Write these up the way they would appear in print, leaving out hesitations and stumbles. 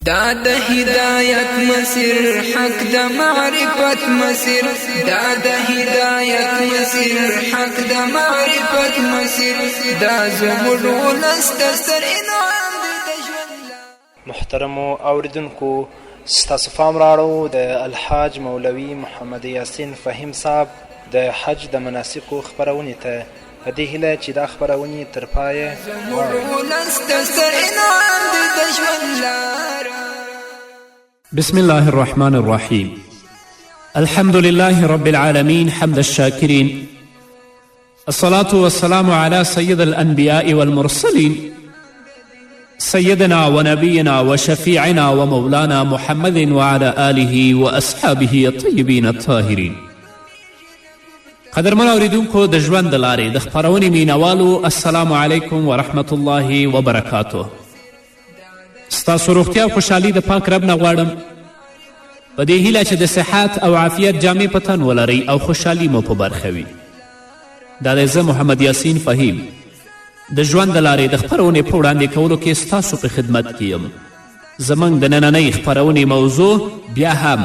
دا د هدایت مسیر حق د معرفت مسیر دا د هدایت مسیر حق د معرفت مسیر دا زموږ ولس د ستر انعام دی د ژوند. محترمو اوریدونکو، ستاسو پام راړو د الحاج مولوي محمد یاسین فهیم صاحب د حج د مناسکو خپرونې ته په دې هیله چې دا خپرونې تر پایه زموږ ولس د ستر انعام دی د ژوند لاره. بسم الله الرحمن الرحيم. الحمد لله رب العالمين حمد الشاكرين، الصلاة والسلام على سيد الأنبياء والمرسلين سيدنا ونبينا وشفيعنا ومولانا محمد وعلى آله وأصحابه الطيبين الطاهرين. قدرمن اوریدونکو د ژوند د لارې د خپرونې مینوالو، السلام علیکم ورحمة الله وبرکاته. ستاسو روغتیا او خوشحالي د پاک رب نه غواړم، په دې هیله چې د صحت او عافیت جامې په تن ولرئ او خوشحالي مو په برخه وي. دا دی زه محمد یاسین فهیم د ژوند د لارې د خپرونې په وړاندې کولو کې ستاسو په خدمت کې یم. زموږ د نننۍ خپرونې موضوع بیا هم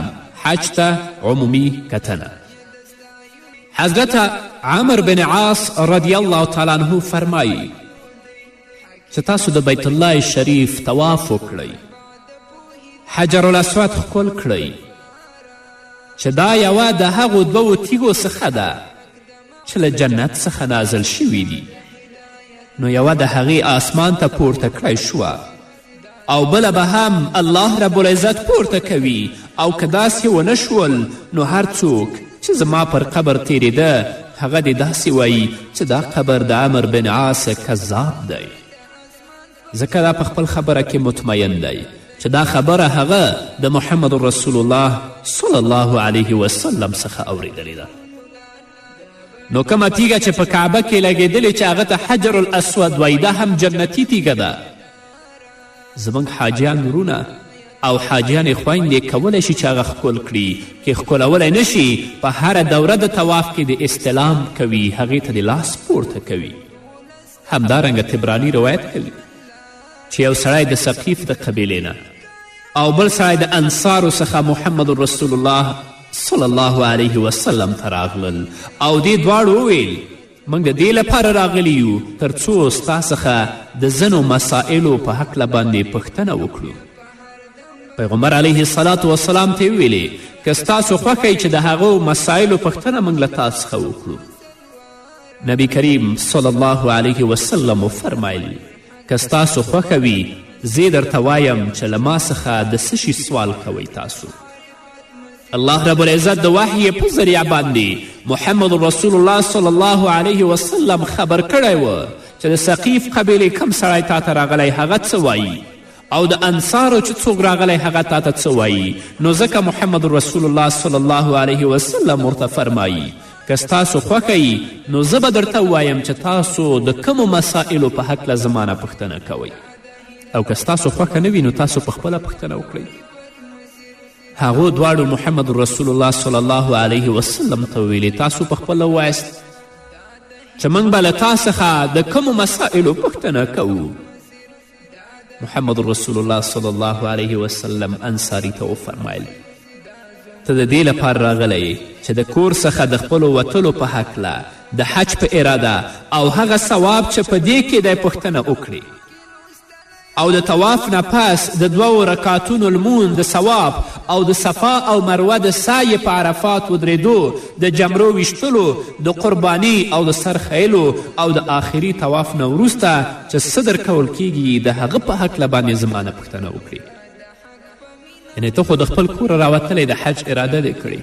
حج ته عمومي کتنه. حضرت عمر بن عاص رضی الله تعالی عنه فرمایي چې تاسو د بیت الله شریف طواف وکړئ، حجر الاسود ښکل کړئ، چې دا یوه د هغو دوو تیږو څخه ده چې له جنت څخه نازل شوي دي. نو یوه د هغې آسمان ته پورته کړی شوه او بله به هم الله رب العزت پورته کوي. او که داسې ونه شول نو هر څوک چې زما پر قبر تیریده هغه دې داسې وایي چې دا قبر د عمر بن عاص کذاب دی، ځکه دا په خپل خبره کې مطمئن دی چې دا خبره هغه د محمد رسول الله صلی الله علیه وسلم څخه اوریدلې ده. نو کومه تیږه چې په کعبه کې لګېدلې چې هغه ته حجر الاسود وایي، دا هم جنتي تیږه ده. زموږ حاجیان ورونه او حاجیانې خویندې کولی شي چې هغه ښکل کړي، که ښکلولی نه شي په هره دوره د طواف کې د استلام کوي، هغې ته د لاس پورته کوي. همدارنګه طبراني روایت کوي چې یو سړی د ثقیف د قبیلې نه او بل سړی د انصارو څخه محمد رسول الله صلی الله علیه وسلم ته راغلل او دې دواړو وویل موږ د دې لپاره راغلي یو تر څو ستا څخه د ځینو مسائلو په هکله باندې پوښتنه وکړو. پیغمبر علیه الصلاة والسلام ته ویلې که ستاسو خوښی چې د هغو مسایلو پوښتنه موږ له تا څخه وکړو. نبی کریم صلی الله علیه وسلم وفرمیل که ستاسو خوښه وي زه درته وایم چې له ما څخه د څه شي سوال کوئ تاسو. الله رب العزت د وحی په ذریعه باندې محمد رسول الله صلی الله علیه وسلم خبر کړی و چې د ثقیف قبیلې کم سړی تا ته راغلی هغه څه وایي او د انصارو چې څوک راغلی هغه تا ته څه وایي. نو ځکه محمد رسول الله صلی الله علیه وسلم ورته فرمایي که ستاسو خوښه یي نو زه به درته ووایم چې تاسو د کومو مسائلو په هکله زما نه پوښتنه کوئ، او که ستاسو خوښه نه وي نو تاسو په خپله پوښتنه وکړئ. هغو دواړو محمد رسول الله صلی الله علیه وسلم ته وویلې تاسو په خپله ووایست چې موږ به له تا څخه د کومو مسائلو پوښتنه کوو. محمد رسول الله صلی الله علیه وسلم انصاري ته وفرمایل ته د دې لپاره راغلی چې د کور څخه د خپلو وتلو په هکله د حج په اراده او هغه ثواب چې په دې کې دی پوښتنه وکړي، او د طواف نه پس د 2 رکعتونو لمونځ د ثواب او د صفا او مروه د سعی په عرفات ودرېدو، د جمرو ویشتلو، د قربانی او د سر خیلو او د آخري طواف نه وروسته چې څه درکول کیږي د هغه په هکله باندې زما نه پوښتنه وکړي. یعنې ته خو د خپل کوره راوتلی د حج اراده دې کړې،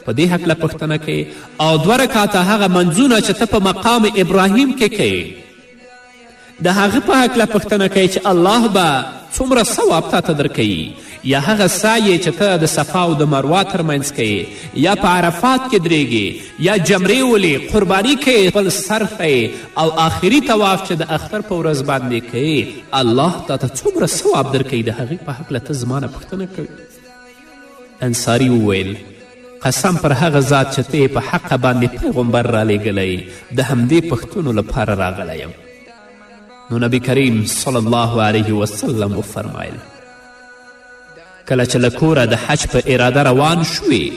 په دې هکله پوښتنه کوي. او 2 رکعته هغه منځونه چې ته په مقام ابراهیم کې کوې د هغه په هکله پوښتنه کوي چې الله به څومره ثواب تا ته درکوي، یا هغه سعی چې ته د صفا او د مروه ترمنځ کوې، یا په عرفات کې درېږې، یا جمرې ولې، قرباني کوې، خپل سر ښیې، او آخري طواف چې د اختر په ورځ باندې کوې، الله تا ته څومره ثواب درکوي د هغې په هکله ته زما نه پوښتنه کوي. انصاري وویل قسم پر هغه ذات چې ته په حقه باندې پیغمبر رالیږلی د همدې پوښتنو لپاره راغلی یم. نو نبی کریم صلی الله علیه وسلم وفرمایل کله چې له کوره د حج په اراده روان شوې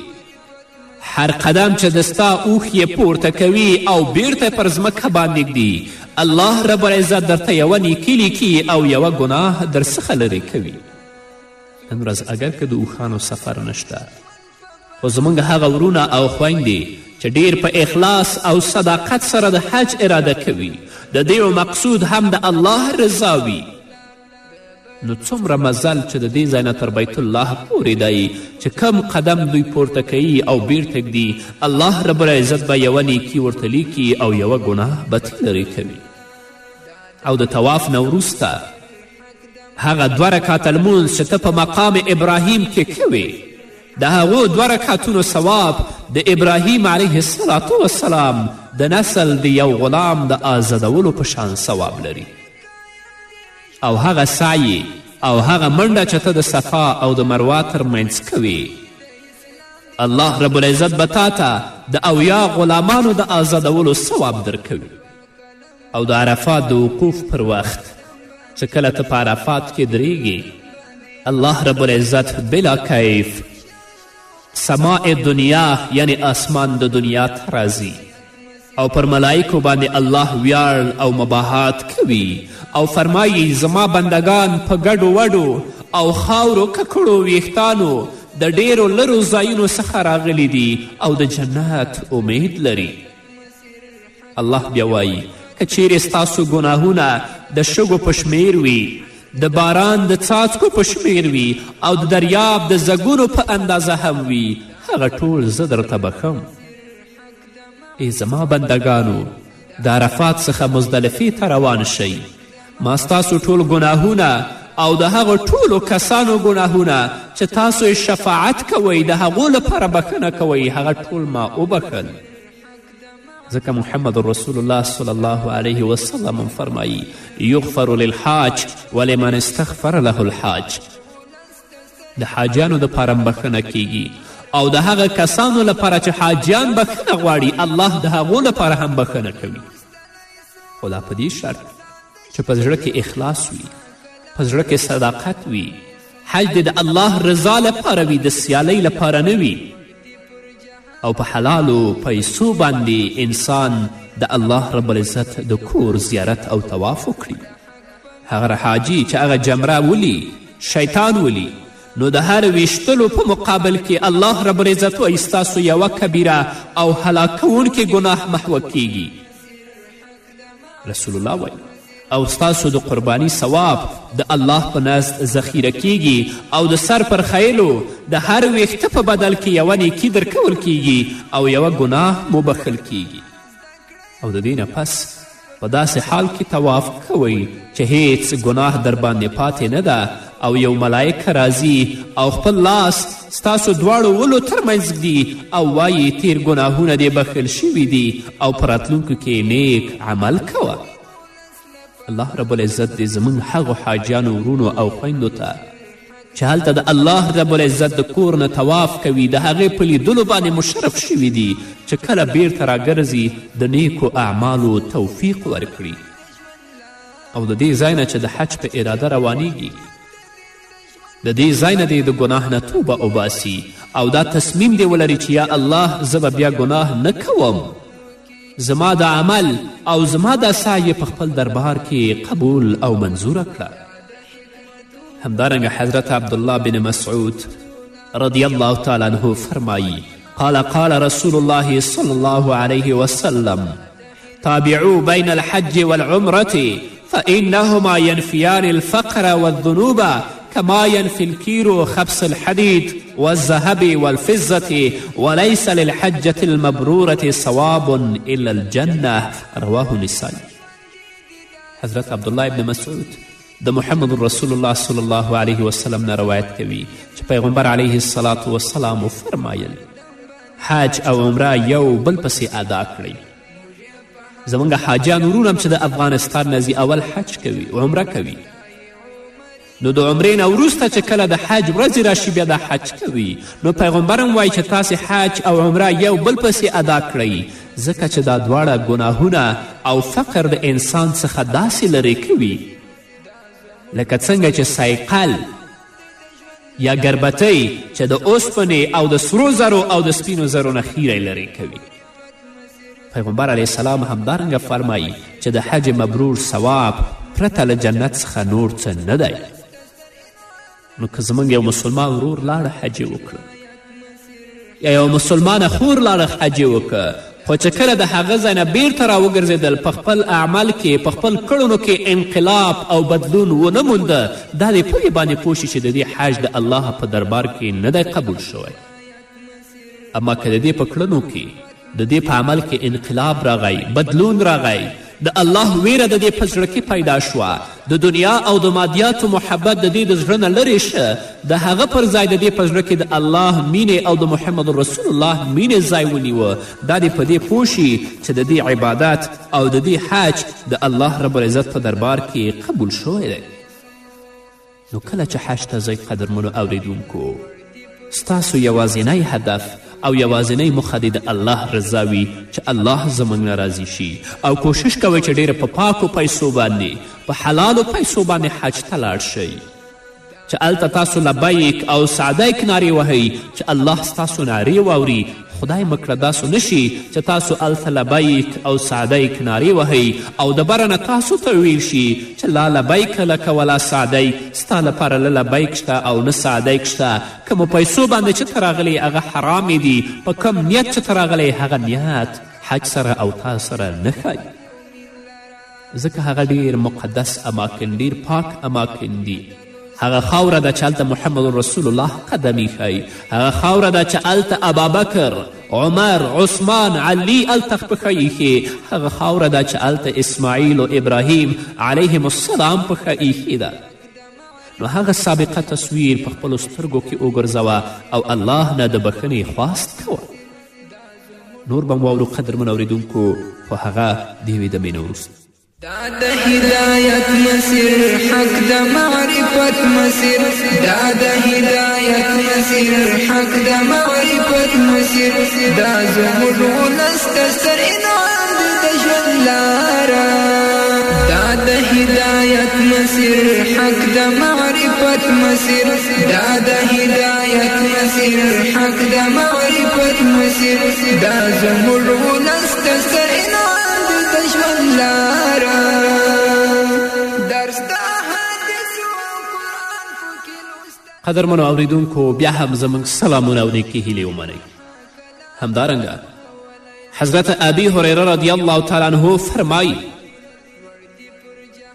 هر قدم چې د ستا اوښ یې پورته کوي او بیرته پر ځمکه باندې ږدي الله رب العزت درته یوه نیکي لیکي او یوه ګناه درڅخه لرې کوي. نن ورځ اگر که د اوښانو سفر نشته خو زموږ هغه ورونه او خویندې چې ډیر په اخلاص او صداقت سره د حج اراده کوي د دې مقصود هم د الله رضا وي نو څومره مزل چې د دې ځای نه تر بیت الله پورې دی چې کم قدم دوی پورته کوي او بیرته ږدي الله رب العزت به یوه نیکي ورته لیکي او یوه ګناه به لرې کوي. او د طواف نه وروسته هغه 2 رکعته لمونځ چې ته په مقام ابراهیم کې کوې د هغو 2 رکعتونو ثواب د ابراهیم علیه السلام د نسل د یو غلام د آزادولو په شان ثواب لري. او هغه سعی او هغه منډه چې ته د صفا او د مروه ترمنځ کوي الله رب العزت به تا ته د 80 غلامانو د آزادولو ثواب درکوي. او د عرفات د وقوف پر وخت چې کله ته په عرفات کې درېږي الله رب العزت بلا کیف سماع دنیا یعنی آسمان د دنیا ته راځي او پر ملائکو باندې الله ویاړ او مباحات کوي او فرمایي زما بندگان په ګډو وډو او خاورو ککړو ویښتانو د ډیرو لرو ځایونو څخه راغلي دي او د جنت امید لري. الله بیا وایي که چیرې ستاسو ګناهونه د شګو په شمیر وي د باران د څاڅکو په شمیر وي او د دریاب د زګونو په اندازه هم وي هغه ټول زه درته بخم. ای زما بندگانو د عرفات څخه مزدلفې ته روان شئ ما ستاسو ټول ګناهونه او د هغو ټولو کسانو ګناهونه چې تاسو یې شفاعت کوئ د هغو لپاره بخښنه کوئ هغه ټول ما وبخل ځکه محمد رسول الله صلی الله علیه وسلم فرمایی یغفر للحاج ولمن استغفر له الحاج د حاجیانو دپاره بخښنه کیږي او د هغه کسانو لپاره چې حاجیان بخښنه غواړي الله د هغو لپاره هم بخښنه کوي. خو دا په دې شرط چې په زړه کې اخلاص وي په زړه کې صداقت وي حج دې د الله رضا لپاره وي د سیالۍ لپاره نه وي او په حلالو پیسو باندې انسان د الله رب العزت د کور زیارت او طواف وکړي. هغه حاجي چې هغه جمره ولي شیطان ولي نو د هر ویشتلو په مقابل کې الله رب العزت وایي ستاسو یوه کبیره او هلاکوونکې ګناه محوه کیږي. رسول الله وایي او ستاسو د قربانی ثواب د الله په نزد ذخیره کیږي او د سر پر خیلو د هر ویښته په بدل کې یوه نیکي درکول کیږي او یوه ګناه مبخل کیږي. او د دې نه پس په داسې حال کې طواف کوئ چې هیڅ ګناه در باندې پاتې نه ده او یو ملایکه راځي او خپل لاس ستاسو دواړو ولو ترمنځ ږدي او وایي تیر ګناهونه دې بخښل شوي دي او په راتلونکو کې نیک عمل کوه. الله رب العزت دې زموږ هغو حاجیانو ورونو او خویندو ته چې هلته د الله رب العزت د کور نه طواف کوي د هغې په لیدلو باندې مشرف شوي دي چې کله بیرته راګرځي د نیکو اعمالو توفیق ورکړي. او د دې ځای نه چې د حج په اراده روانیږي د دې ځای نه دې د ګناه نه توبه وباسي او دا تصمیم دې ولري چې یا الله زه به بیا ګناه نه کوم زما د عمل او زما د سعی په خپل دربار کې قبول او منظوره کړه. همدارنګه حضرت عبدالله بن مسعود رضی الله تعالی عنه فرمایی قال رسول الله صلی الله علیه وسلم تابعوا بین الحج والعمرة فإنهما ينفيان الفقر والذنوب كما ينفي الكير خبز الحديد والذهب والفضة وليس للحجة المبرورة صواب إلا الجنة رواه النسائي. حضرت عبدالله ابن مسعود د محمد رسول الله صلی الله علیه وسلم نه روایت کوي چې پیغمبر علیه الصلاة والسلام فرمایل حج او عمره یو بل پسې ادا کړئ. زموږ حاجیان ورونه چې د افغانستان نه ځي اول حج کوي عمره کوي نو د عمرې نه وروسته چې کله د حج ورځې راشي بیا د حج کوي نو پیغمبر هم وایي چې تاسې حج او عمره یو بل پسې ادا کړئ ځکه چې دا دواړه ګناهونه او فقر د انسان څخه داسې لرې کوي لکه څنګه چې سایقل یا ګربتۍ چې د اوسپنې او د سرو زرو او د سپینو زرو نه خیری لرې کوي. پیغمبر علیه السلام همدارنګه فرمایي چې د حج مبرور ثواب پرته له جنت څخه نور څه نه دی. نو که زموږ یو مسلمان ورور لاړه حج وکړه یا یو مسلمانه خور لاړه حج وکړه، خو چې کله د هغه ځای نه بیرته راوګرځېدل، په خپل اعمال کې په خپل کړنو کې انقلاب او بدلون ونه مونده، دا دې په دې باندې پوه شي چې د دې حج د الله په دربار کې نه دی قبول شوی. اما که د دې په کړنو کې د دې په عمل کې انقلاب راغی، بدلون راغی، د الله ویره د دې په زړه کې پیدا شوه، د دنیا او د مادیاتو محبت د دې د زړه نه لرې شه، د هغه پر ځای د دې په زړه کې د الله مینې او د محمد رسول الله مینې ځای ونیوه، دا دې په دې پوه شي چې د دې عبادت او د دې حج د الله رب العزت په دربار کې قبول شوی دی. نو کله چې حج ته ځئ قدرمنو اوریدونکو، ستاسو یوازینی هدف او یوازینی موخه دې د الله رضا وي، چې الله زموږ نه راضي شي، او کوشش کوئ چې ډیره په پاکو پیسو باندې په حلالو پیسو باندې حج ته لاړ شئ، چې هلته تاسو لبیک او سعدیک نارې وهئ، چې الله ستاسو نارې واوري. خدای مکړه داسو نشي چې تاسو هلته لبیک او سعدیک نارې وهئ او د بره نه تاسو ته ویل شي چې لا لبیک لک ولا سعدیک، ستا لپاره نه لبیک شته او نه سعدیک شته. کومو پیسو باندې چې ته راغلی هغه حرامې دي، په کم نیت چې ته راغلی هغه نیت حج سره او تا سره نه ښایي، ځکه هغه ډیر مقدس اماکن، ډیر پاک اماکن دي. هغه خاوره ده چې هلته محمد رسول الله قدم ایښی، هغه خاوره ده چې هلته ابابکر، عمر، عثمان، علی هلته پښه ایښې، هغه خاوره ده چې هلته اسماعیل و ابراهیم علیهم السلام پښه ایښې ده. نو هغه سابقه تصویر په خپلو سترګو کې وګرځوه او الله نه د بښنې خواست کوه. نور به مو واورو قدرمن اوریدونکو، خو هغه د یوې دمې نه وروسته. دا د هدایت مسیر حق د معرفت مسیر، دا د هدایت مسیر حق د معرفت مسیر، دا زموږ ولس ته ستر انعام دی د ژوند لاره. دا د هدایت مسیر حق د معرفت مسیر، دا د هدایت مسیر حق د معرفت مسیر، دا زموږ ولس ته ستر انعام دی د ژوند لاره. قدرمنو اوریدونکو، بیا هم زموږ سلامونه او نیکې هیلې ومنئ. همدارنګه حضرت ابي هريره رضی الله تعالی عنه فرمایي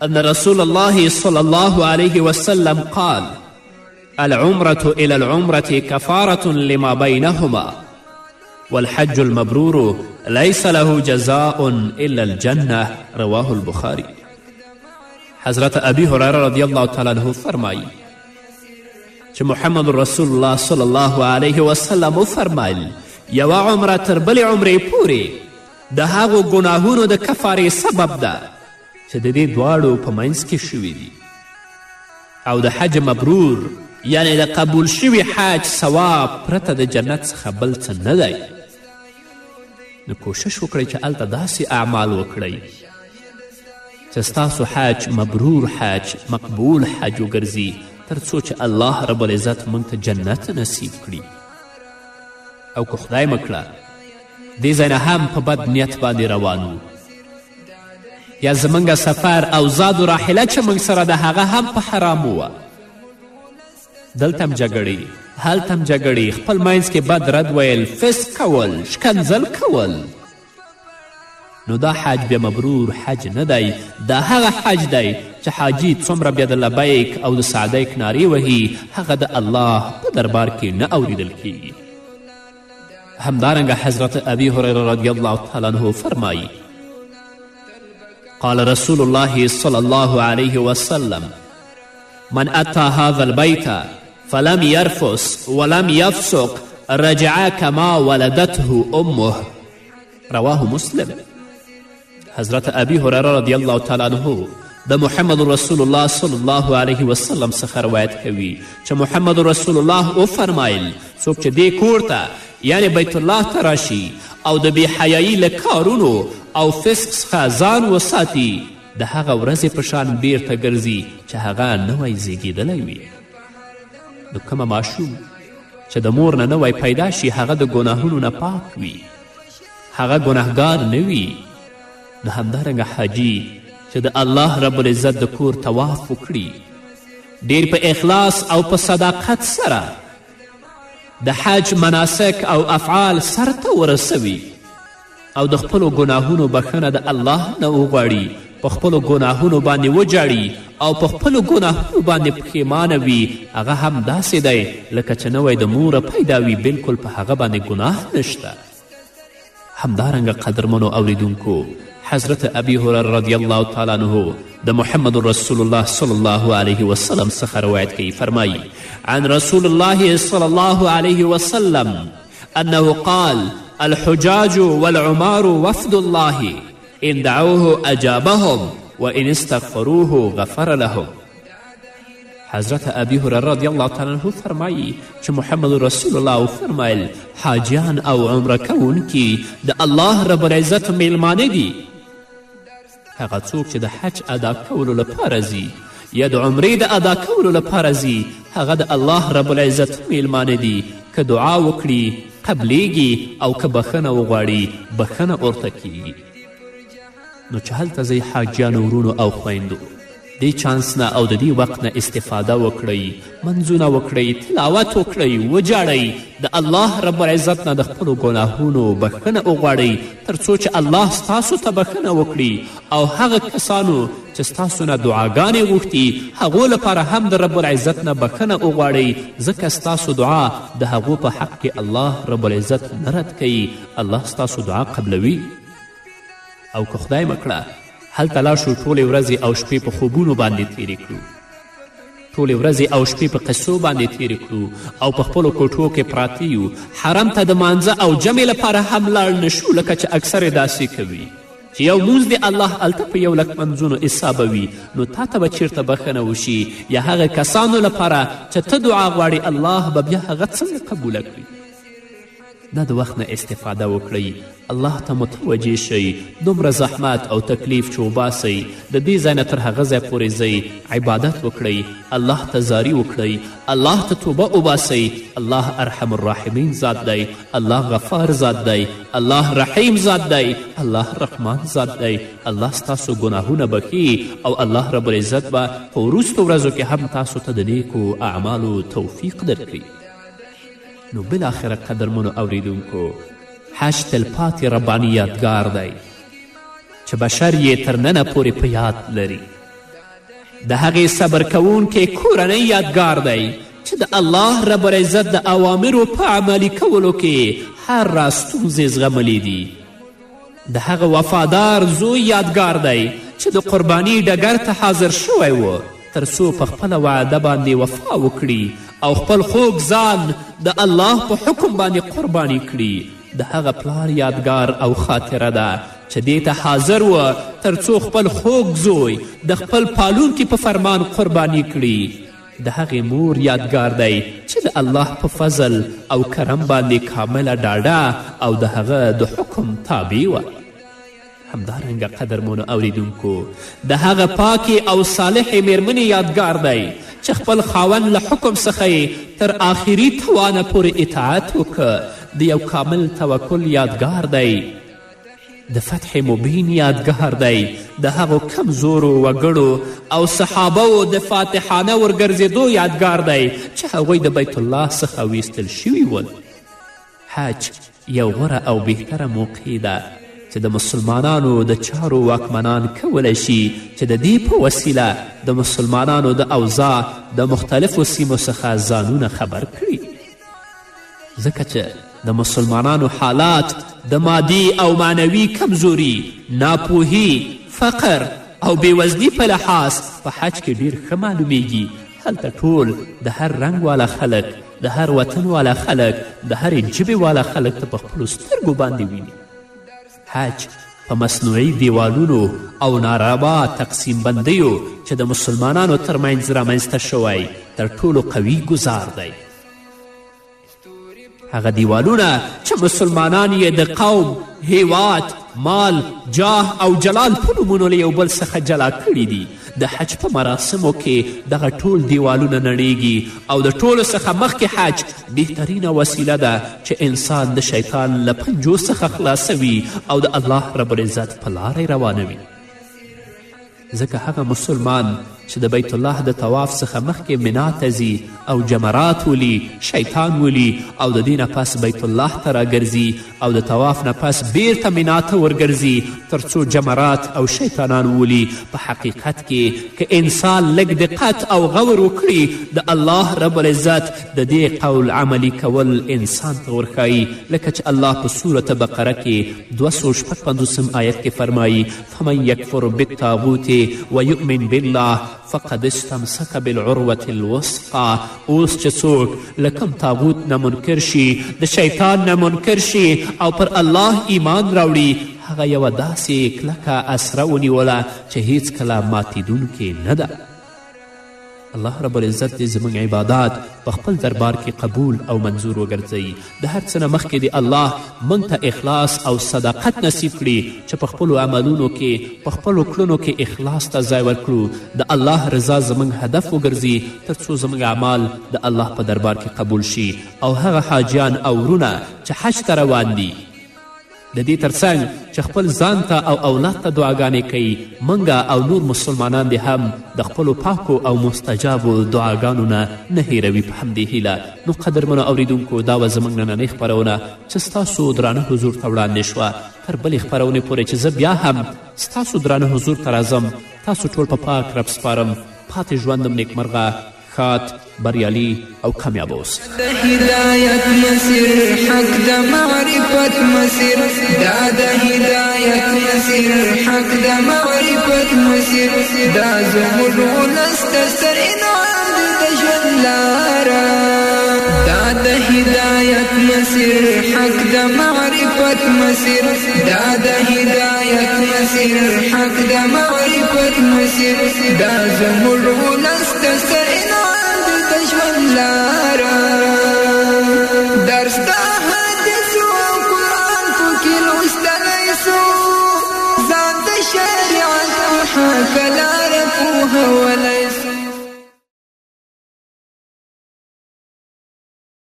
ان رسول الله صلى الله عليه وسلم قال العمرة إلى العمرة كفارة لما بينهما والحج المبرور ليس له جزاء إلا الجنة. رواه البخاري. حضرت ابي هريره رضی الله تعالی عنه فرمایي چې محمد رسول الله صلی الله علیه وسلم وفرمیل یوه عمره تر بلې عمرې پورې د هغو ګناهونو د کفارې سبب ده چې د دې دواړو په منځ کې شوي دي، او د حج مبرور یعنی د قبول شوي حج ثواب پرته د جنت څخه بل څه نه دی. نو کوشش وکړئ چې هلته داسې اعمال وکړئ چې ستاسو حج مبرور حج، مقبول حج وګرځي، تر څو چې الله رب العزت موږ ته جنت نصیب کړي. او که خدای مکړه دې ځای نه هم په بد نیت باندې روان وو، یا زموږ سفر او زاد و راحله چې موږ سره ده هغه هم په حرامو وه، دلته هم جګړې هلته هم جګړې، خپل منځ کې بد رد ویل، فسق کول، شکنځل کول، نو دا حج بیا مبرور حج نه دی. دا هغه حج دی چې حاجي څومره بیا د لبیک او د سعدیک نارې وهي، هغه د الله په دربار کې نه اوریدل کیږي. همدارنګه حضرت ابي هريره رضی الله تعالی عنه فرمایي قال رسول الله صلى الله عليه وسلم من أتى هذا البيت فلم يرفث ولم يفسق رجع كما ولدته أمه. رواه مسلم. حضرت ابي هريره رضی الله تعالی عنه د محمد رسول الله صلی الله علیه وسلم څخه روایت کوي چې محمد رسول الله وفرمایل څوک چې دې کور ته یعنی بیت الله ته راشي او د بې حیایي له کارونو او فسق څخه ځان وساتي، د هغه ورځې په شان بیرته ګرځي چې هغه نوی زیږیدلی وي. نو کومه ماشوم چې د مور نه نوی پیدا شي هغه د ګناهونو نه پاک وي، هغه ګناهګار نه وي. نو همدارنګه حاجي چې د الله رب العزت د کور طواف وکړي، ډیر په اخلاص او په صداقت سره د حج مناسک او افعال سرته ورسوي او د خپلو ګناهونو بخښنه د الله نه وغواړي، په خپلو ګناهونو باندې وجاړي او په خپلو ګناهونو باندې پښیمانه وي، هغه هم داسې دی لکه چې نوی د موره پیدا وي، بلکل په هغه باندې ګناه نشته. همدارنګه قدرمنو اوریدونکو، حضرت ابي هريره رضی الله تعالی عنه د محمد رسول الله صلی الله علیه وسلم څخه روایت کوي، فرمایي عن رسول الله صلی الله علیه وسلم انه قال الحجاج والعمار وفد الله ان دعوه اجابهم وان استغفروه غفر لهم. حضرت ابي هريره رضی الله تعالی عنه فرمایي چې محمد رسول الله فرمایل حاجیان او عمره کوونکي د الله رب العزت میلمانه دي. هغه څوک چې د حج ادا کولو لپاره ځي یا د عمرې د ادا کولو لپاره ځي هغه د الله رب العزت میلمانه دي. که دعا وکړي قبلیږي او که بخښنه وغواړي بخښنه ورته کیږي. نو چې هلته ځئ حاجیانو ورونو او خویندو، دې چانس نه او د دې وخت نه استفاده وکړئ، منځونه وکړئ، تلاوت وکړئ، وجاړئ، د الله رب العزت نه د خپلو ګناهونو بخښنه وغواړئ تر څو چې الله ستاسو ته بخښنه وکړي او هغه کسانو چې ستاسو نه دعاګانې غوښتي هغو لپاره هم د رب العزت نه بخښنه وغواړئ، ځکه ستاسو دعا د هغو په حق کې الله رب العزت نه رد کوي، الله ستاسو دعا قبلوي. او که خدای مکړه هلته لاړ شو ټولې ورځې او شپې په خوبونو باندې تیرې کړو، ټولې ورځې او شپې په قصو باندې تیرې کړو او په خپلو کوټو کې پراته یو، حرم ته د مانځه او جمع لپاره هم لاړ نشو لکه چې اکثر داسې کوي چې یو مونځ د الله هلته په 100,000 منځونو حسابوي، نو تا ته به چیرته بخښنه وشي یا هغه کسانو لپاره چې ته دعا غواړې الله به بیا هغه څنګه قبوله کړي. دا د وخت نه استفاده وکړئ، الله ته متوجه شئ، دومره زحمت او تکلیف چې وباسئ د دې ځای نه تر هغه ځای پورې ځئ، عبادت وکړئ، الله ته زاری وکړئ، الله ته توبه وباسئ. الله ارحم الراحمین ذات دی، الله غفار ذات دی، الله رحیم ذات دی، الله رحمان ذات دی. الله ستاسو ګناهونه بخي او الله رب العزت به په وروستو ورځو کې هم تاسو ته د نیکو اعمالو توفیق درکړي. نو بالاخره قدرمنو اوریدونکو، حج تلپاتې رباني یادګار دی چې بشر یې تر ننه پورې په یاد لري. د هغې صبر کوونکې کورنۍ یادګار دی چې د الله رب العزت د اوامرو په عملي کولو کې هر راز ستونزې زغملی دي. د هغه وفادار زوی یادګار دی چې د قرباني ډګر ته حاضر شوی و تر څو په خپله وعده باندې وفا وکړي او خپل خوږ ځان د الله په حکم باندې قرباني کړي. د هغه پلار یادګار او خاطره ده چې دې ته حاضر و تر څو خپل خوږ زوی د خپل پالونکي په فرمان قرباني کړي. د هغې مور یادګار دی چې د الله په فضل او کرم باندې کامله ډاډه او د هغه د حکم تابع وه. همدارنګه قدرمنو اوریدونکو، د هغه پاکې او صالحې میرمنې یادګار دی چې خپل خاوند له حکم څخه تر آخري توانه پورې اطاعت وکړه. د یو کامل توکل یادګار دی، د فتح مبین یادګار دی، د هغو کمزورو وګړو او صحابهو د فاتحانه ورګرځېدو یادګار دی چې هغوی د بیت الله څخه ویستل شوي ول. حج یو غوره او بهتره موقع ده چې د مسلمانانو د چارو واکمنان کولی شي چې د دې په وسیله د مسلمانانو د اوضاع د مختلفو سیمو څخه ځانونه خبر کړي، ځکه چې د مسلمانانو حالات د مادي او معنوي کمزوري، ناپوهي، فقر او بېوزني په لحاظ په حج کې ډیر ښه معلومیږي. هلته ټول د هر رنګ والا خلک، د هر وطن والا خلک، د هرې ژبې والا خلک ته په خپلو سترګو باندې ویني. حج په مصنوعي دیوالونو او ناروا تقسیم بندیو چې د مسلمانانو ترمنځ رامنځته شوی تر ټولو قوي ګزار دی. هغه دیوالونه چې مسلمانان یې د قوم، هیواد، مال، جاه او جلال په نومونو له یو بل څخه جلا کړي دي. د حج په مراسمو کې دغه ټول دیوالونه نړیږي او د ټولو څخه مخکې حج بهترینه وسیله ده چې انسان د شیطان له پنجو څخه خلاصوي او د الله رب العزت په لاره روانوي. ځکه هغه مسلمان چې د بیت الله د طواف څخه مخکې منا ته ځي او جمرات ولي، شیطان ولي او د دې نه پس بیت الله ته راګرځي او د طواف نه پس بیرته منا ته ورګرځي تر څو جمرات او شیطانان ولي. په حقیقت کې که انسان لږ دقت او غور وکړي د الله رب العزت د دې قول عملی کول انسان ته ورښایي، لکه چې الله په سورة بقره کې 256 آیت کې فرمایي فمن یکفر بالطاغوت ویؤمن بالله فقد استمسک بالعروة الوثقى. اوس چې څوک له کوم تاغوت نه منکر شي، د شیطان نه منکر شي او پر الله ایمان راوړي، هغه یوه داسې کلکه اسره ونیوله چې هیڅکله ماتیدونکې نه ده. الله رب العزت دې زموږ عبادات په خپل دربار کې قبول او منظور وګرځوي. د هر څه نه مخکې دې الله موږ ته اخلاص او صداقت نصیب کړي چې په خپلو عملونو کې، په خپلو کړنو کې اخلاص ته ځای ورکړو. د الله رضا زموږ هدف وګرځي تر څو زموږ اعمال د الله په دربار کې قبول شي. او هغه حاجیان او ورونه چې حج ته روان دي، د دې ترڅنګ چې خپل ځان ته او اولاد ته دعاګانې کوي، موږ او نور مسلمانان دې هم د خپلو پاکو او مستجابو دعاګانو نه نه هیروي په همدې هیله. نو قدرمنو اوریدونکو، دا وه زموږ نننۍ خپرونه چې ستاسو درانه حضور ته وړاندې شوه. تر بلې خپرونې پورې چې زه بیا هم ستاسو درانه حضور ته راځم، تاسو ټول په پاک رب سپارم. پاتې ژوندم نیکمرغه، ښاد، بریالي او کامیاب اوسئ. د هدایت مسیر حق د معرفت مسیر، دا د هدایت مسیر حق د معرفت مسیر، دا زموږ ولس ته ستر انعام دی د ژوند لاره. دا د هدایت مسیر حق د معرفت مسیر، دا د هدایت مسیر حق د معرفت مسیر، دا زموږ ولس ته ستر انعام دی د ژوند لاره. درس د حدیث او قرآن پکې لوستلی سو، ځان د شریعت او حق لاره پوهولی سو.